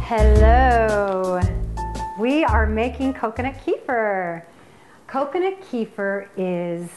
Hello! We are making coconut kefir. Coconut kefir is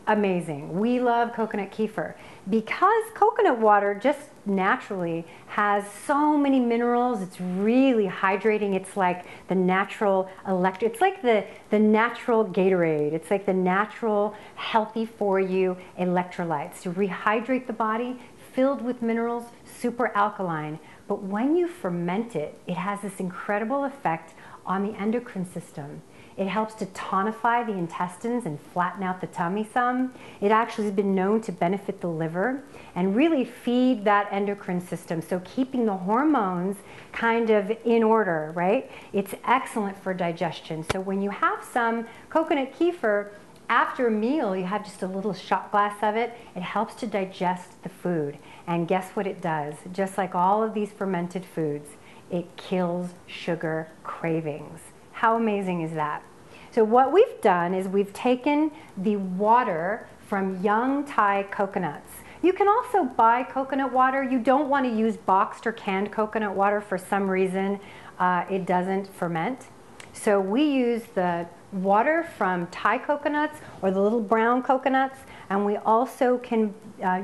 amazing. We love coconut kefir because coconut water just naturally has so many minerals. It's really hydrating. It's like the natural it's like the natural Gatorade. It's like the natural healthy for you electrolytes to rehydrate the body, filled with minerals, super alkaline. But when you ferment it, it has this incredible effect on the endocrine system. It helps to tonify the intestines and flatten out the tummy some. It actually has been known to benefit the liver and really feed that endocrine system. So keeping the hormones kind of in order, right? It's excellent for digestion. So when you have some coconut kefir, after a meal, you have just a little shot glass of it. It helps to digest the food. And guess what it does? Just like all of these fermented foods, it kills sugar cravings. How amazing is that? So what we've done is we've taken the water from young Thai coconuts. You can also buy coconut water. You don't want to use boxed or canned coconut water for some reason. It doesn't ferment. So we use the water from Thai coconuts or the little brown coconuts, and we also can,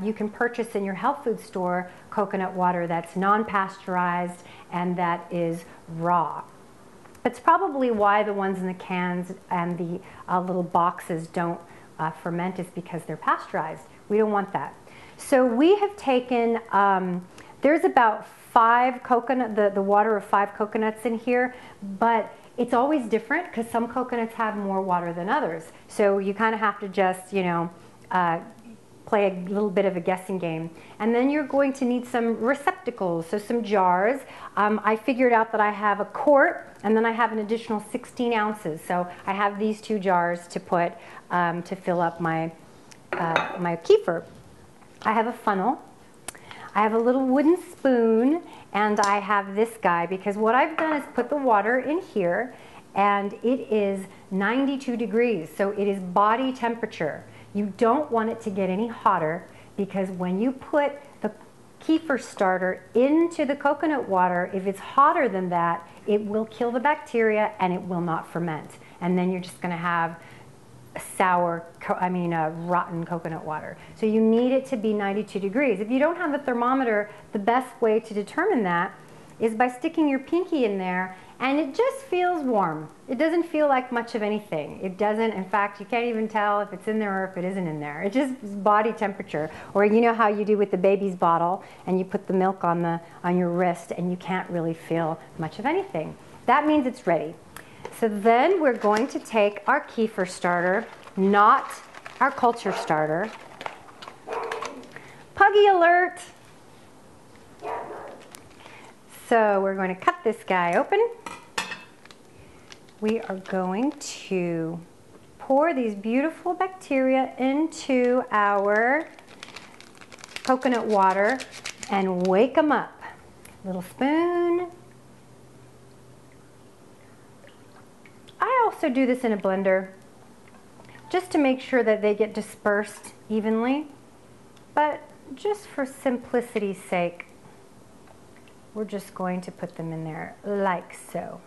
you can purchase in your health food store coconut water that's non-pasteurized and that is raw. It's probably why the ones in the cans and the little boxes don't ferment, is because they're pasteurized. We don't want that. So we have taken, there's about 5 coconut, the water of 5 coconuts in here, but it's always different because some coconuts have more water than others. So you kind of have to just, you know, play a little bit of a guessing game. And then you're going to need some receptacles, so some jars. I figured out that I have a quart and then I have an additional 16 ounces. So I have these 2 jars to put, to fill up my, my kefir. I have a funnel. I have a little wooden spoon, and I have this guy because what I've done is put the water in here, and it is 92 degrees, so it is body temperature. You don't want it to get any hotter because when you put the kefir starter into the coconut water, if it's hotter than that, it will kill the bacteria and it will not ferment. And then you're just going to have sour, rotten coconut water. So you need it to be 92 degrees. If you don't have a thermometer, the best way to determine that is by sticking your pinky in there, and it just feels warm. It doesn't feel like much of anything. It doesn't, in fact, you can't even tell if it's in there or if it isn't in there. It just is body temperature. Or you know how you do with the baby's bottle and you put the milk on your wrist and you can't really feel much of anything. That means it's ready. So then we're going to take our kefir starter, not our culture starter. Puggy alert! So we're going to cut this guy open. We are going to pour these beautiful bacteria into our coconut water and wake them up. Little spoon. I also do this in a blender just to make sure that they get dispersed evenly, but just for simplicity's sake, we're just going to put them in there like so.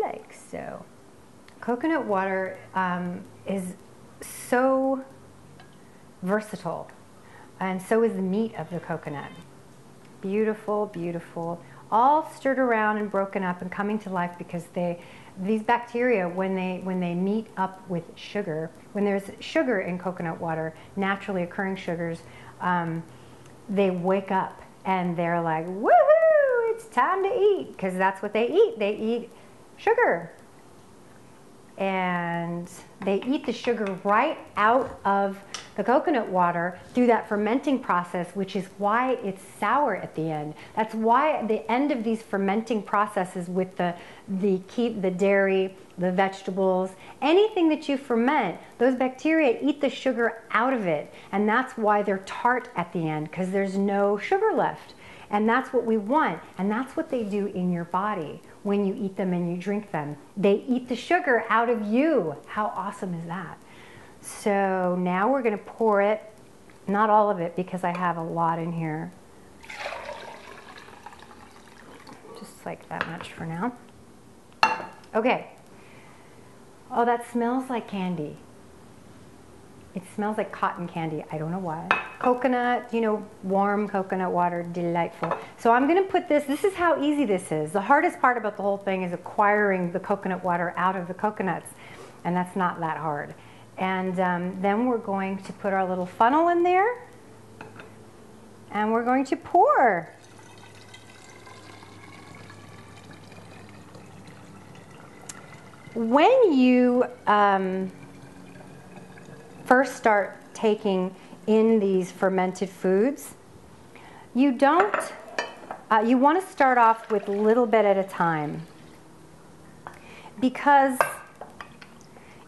Like so. Coconut water is so versatile, and so is the meat of the coconut. Beautiful, beautiful. All stirred around and broken up and coming to life because these bacteria, when they meet up with sugar, when there's sugar in coconut water, naturally occurring sugars, they wake up and they're like, woohoo, it's time to eat, because that's what they eat. They eat sugar. And they eat the sugar right out of the coconut water through that fermenting process, which is why it's sour at the end. That's why at the end of these fermenting processes with the dairy, the vegetables, anything that you ferment, those bacteria eat the sugar out of it. And that's why they're tart at the end, because there's no sugar left. And that's what we want. And that's what they do in your body when you eat them and you drink them. They eat the sugar out of you. How awesome is that? So now we're going to pour it, not all of it because I have a lot in here. looks like that much for now. Okay. Oh, that smells like candy. It smells like cotton candy. I don't know why. Coconut, you know, warm coconut water, delightful. So I'm going to put this is how easy this is. The hardest part about the whole thing is acquiring the coconut water out of the coconuts. And that's not that hard. And then we're going to put our little funnel in there. And we're going to pour. When you first start taking in these fermented foods, you want to start off with a little bit at a time, because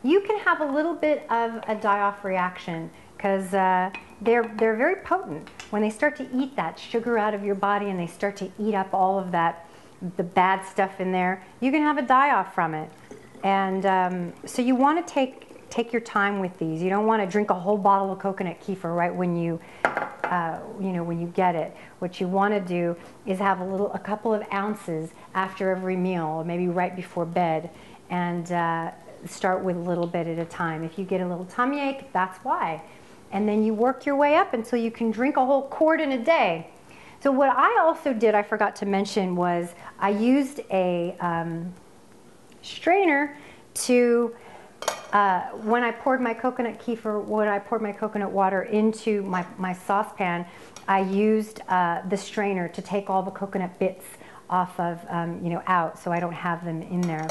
you can have a little bit of a die-off reaction, because they're very potent. When they start to eat that sugar out of your body and they start to eat up all of that, the bad stuff in there, you can have a die-off from it. And so you want to take your time with these. You don't want to drink a whole bottle of coconut kefir right when you when you get it. What you want to do is have a couple of ounces after every meal, or maybe right before bed, and start with a little bit at a time. If you get a little tummy ache, that's why. And then you work your way up until you can drink a whole quart in a day. So what I also did, I forgot to mention, was I used a strainer to, when I poured my coconut kefir, when I poured my coconut water into my saucepan, I used the strainer to take all the coconut bits off of, out, so I don't have them in there.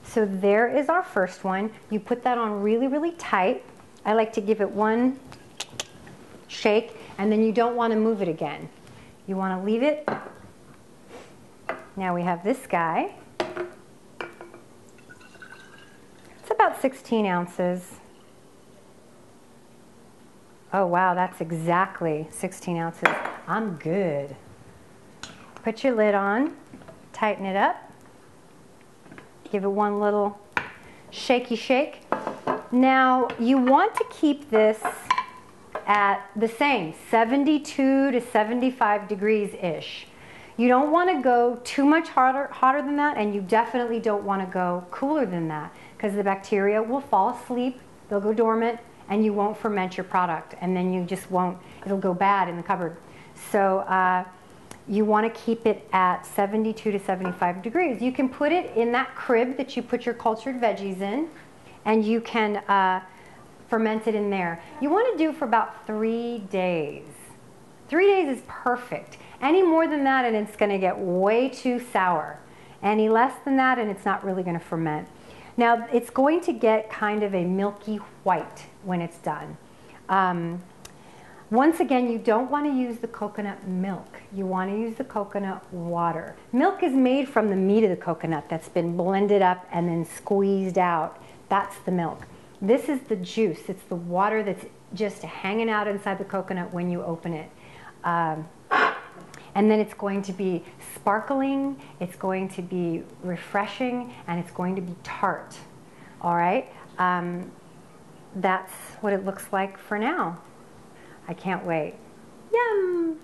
So there is our first one. You put that on really, really tight. I like to give it one shake, and then you don't want to move it again. You want to leave it. Now we have this guy. It's about 16 ounces. Oh wow, that's exactly 16 ounces. I'm good. Put your lid on, tighten it up. Give it one little shaky shake. Now you want to keep this at the same 72 to 75 degrees-ish. You don't want to go too much hotter than that, and you definitely don't want to go cooler than that, because the bacteria will fall asleep, they'll go dormant, and you won't ferment your product, and then you just won't, it'll go bad in the cupboard. So you want to keep it at 72 to 75 degrees. You can put it in that crib that you put your cultured veggies in, and you can ferment it in there. You want to do for about 3 days. 3 days is perfect. Any more than that and it's going to get way too sour. Any less than that and it's not really going to ferment. Now it's going to get kind of a milky white when it's done. Once again, you don't want to use the coconut milk. You want to use the coconut water. Milk is made from the meat of the coconut that's been blended up and then squeezed out. That's the milk. This is the juice. It's the water that's just hanging out inside the coconut when you open it. And then it's going to be sparkling, it's going to be refreshing, and it's going to be tart. All right? That's what it looks like for now. I can't wait. Yum!